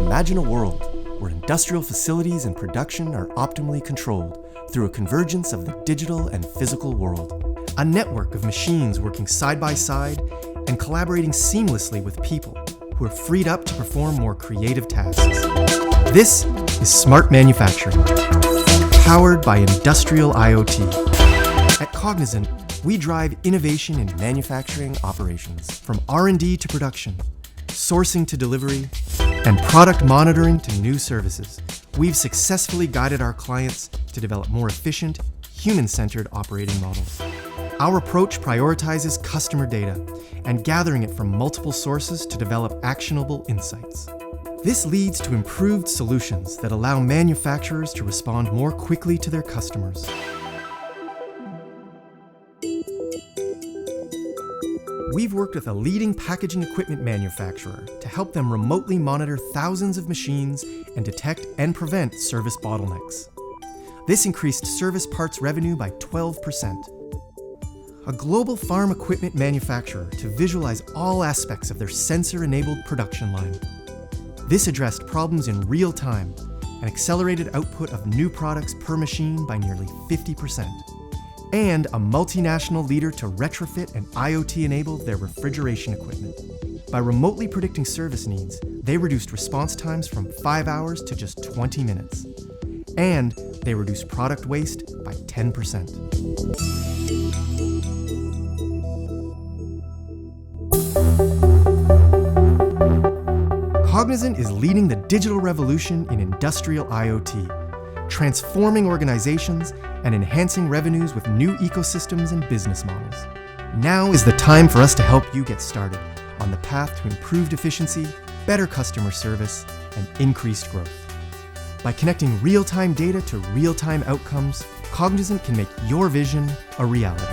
imagine a world where industrial facilities and production are optimally controlled through a convergence of the digital and physical world. A network of machines working side by side and collaborating seamlessly with people who are freed up to perform more creative tasks. This is smart manufacturing, powered by industrial IoT. At Cognizant, we drive innovation in manufacturing operations, from R&D to production, sourcing to delivery, and product monitoring to new services. We've successfully guided our clients to develop more efficient, human-centered operating models. Our approach prioritizes customer data and gathering it from multiple sources to develop actionable insights. This leads to improved solutions that allow manufacturers to respond more quickly to their customers. We've worked with a leading packaging equipment manufacturer to help them remotely monitor thousands of machines and detect and prevent service bottlenecks. This increased service parts revenue by 12%. A global farm equipment manufacturer to visualize all aspects of their sensor-enabled production line. This addressed problems in real time and accelerated output of new products per machine by nearly 50%. And a multinational leader to retrofit and IoT-enable their refrigeration equipment. By remotely predicting service needs, they reduced response times from 5 hours to just 20 minutes. And they reduced product waste by 10%. Cognizant is leading the digital revolution in industrial IoT, transforming organizations and enhancing revenues with new ecosystems and business models. Now is the time for us to help you get started on the path to improved efficiency, better customer service, and increased growth. By connecting real-time data to real-time outcomes, Cognizant can make your vision a reality.